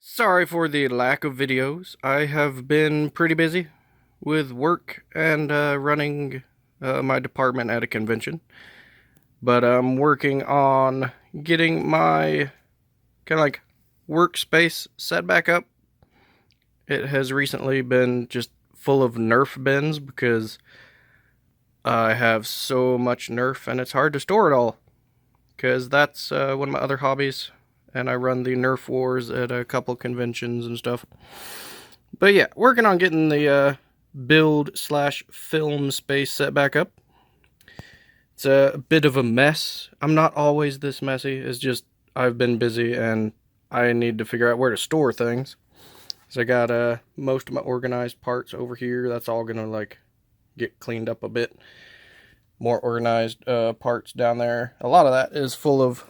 Sorry for the lack of videos. I have been pretty busy with work and running my department at a convention. But I'm working on getting my kind of like workspace set back up. It has recently been just full of Nerf bins because I have so much Nerf and it's hard to store it all. Because that's one of my other hobbies. And I run the Nerf Wars at a couple conventions and stuff. But yeah, working on getting the build/film space set back up. It's a bit of a mess. I'm not always this messy. It's just I've been busy and I need to figure out where to store things. So I got most of my organized parts over here. That's all gonna like get cleaned up a bit. More organized parts down there. A lot of that is full of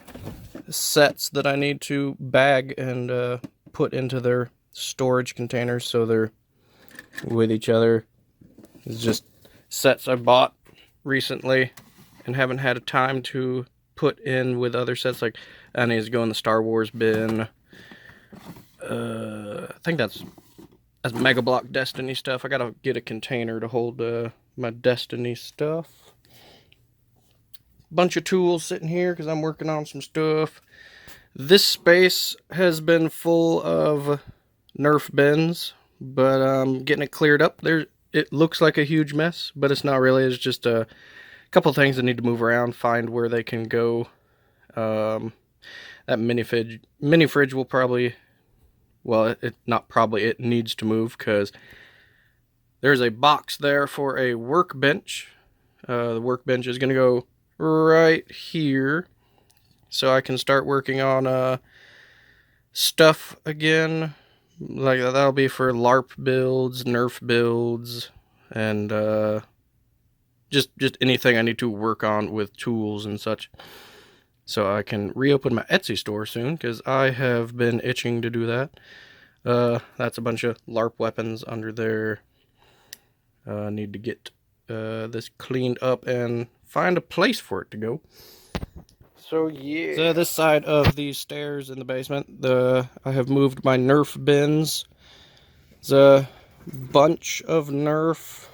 sets that I need to bag and put into their storage containers so they're with each other. It's just sets I bought recently and haven't had a time to put in with other sets. Like I need to go in the Star Wars bin. I think that's Mega Block Destiny stuff. I gotta get a container to hold my Destiny stuff. Bunch of tools sitting here because I'm working on some stuff. This space has been full of Nerf bins, but I'm getting it cleared up. It looks like a huge mess, but it's not really. It's just a couple things that need to move around, find where they can go. That mini fridge will probably, well, it needs to move because there's a box there for a workbench. The workbench is going to go right here, so I can start working on stuff again. Like that'll be for LARP builds, Nerf builds, and just anything I need to work on with tools and such. So I can reopen my Etsy store soon because I have been itching to do that. That's a bunch of LARP weapons under there. Need to get this cleaned up and find a place for it to go. So yeah. So this side of the stairs in the basement, I have moved my Nerf bins. There's a bunch of Nerf.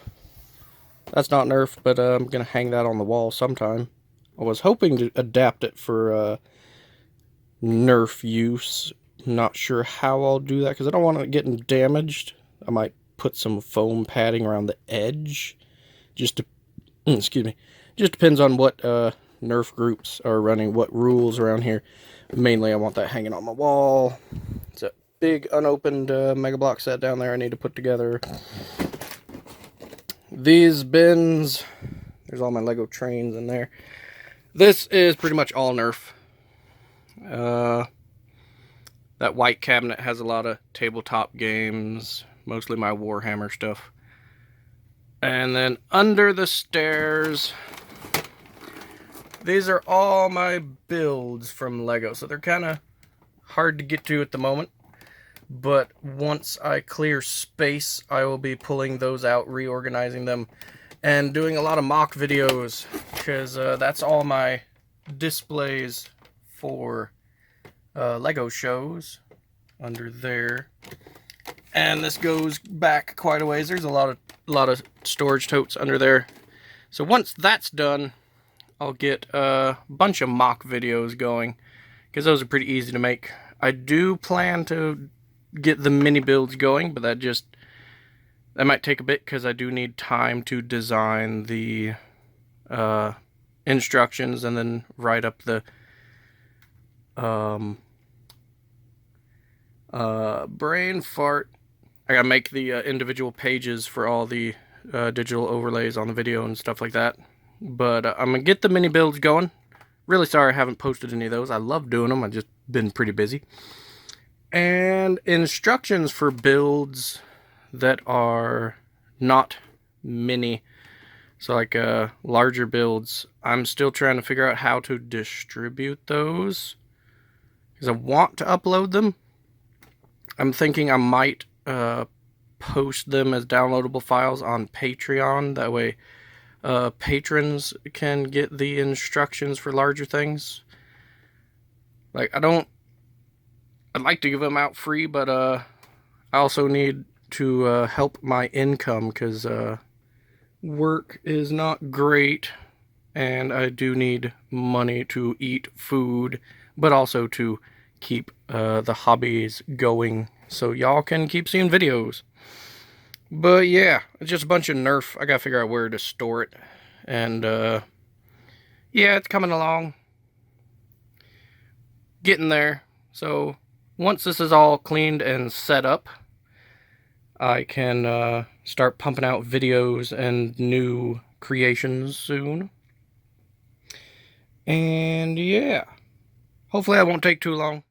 That's not Nerf, but I'm gonna hang that on the wall sometime. I was hoping to adapt it for Nerf use. Not sure how I'll do that because I don't want it getting damaged. I might put some foam padding around the edge. Excuse me. Just depends on what Nerf groups are running, what rules around here. Mainly I want that hanging on my wall. It's a big unopened Mega Block set down there I need to put together. These bins, there's all my Lego trains in there. This is pretty much all Nerf. That white cabinet has a lot of tabletop games, mostly my Warhammer stuff. And then under the stairs, these are all my builds from Lego. So they're kind of hard to get to at the moment. But once I clear space, I will be pulling those out, reorganizing them, and doing a lot of mock videos. Because that's all my displays for Lego shows under there. And this goes back quite a ways. There's a lot of storage totes under there. So once that's done, I'll get a bunch of mock videos going because those are pretty easy to make. I do plan to get the mini builds going, but that might take a bit because I do need time to design the instructions and then write up the brain fart. I gotta make the individual pages for all the digital overlays on the video and stuff like that. But I'm gonna get the mini builds going. Really sorry I haven't posted any of those. I love doing them. I've just been pretty busy. And instructions for builds that are not mini. So like larger builds. I'm still trying to figure out how to distribute those. Because I want to upload them. I'm thinking I might post them as downloadable files on Patreon. That way patrons can get the instructions for larger things. Like I don't I'd like to give them out free, but I also need to help my income because work is not great, and I do need money to eat food, but also to keep the hobbies going so y'all can keep seeing videos. But yeah, it's just a bunch of Nerf. I gotta figure out where to store it. And yeah, it's coming along. Getting there. So once this is all cleaned and set up, I can start pumping out videos and new creations soon. And yeah, hopefully that won't take too long.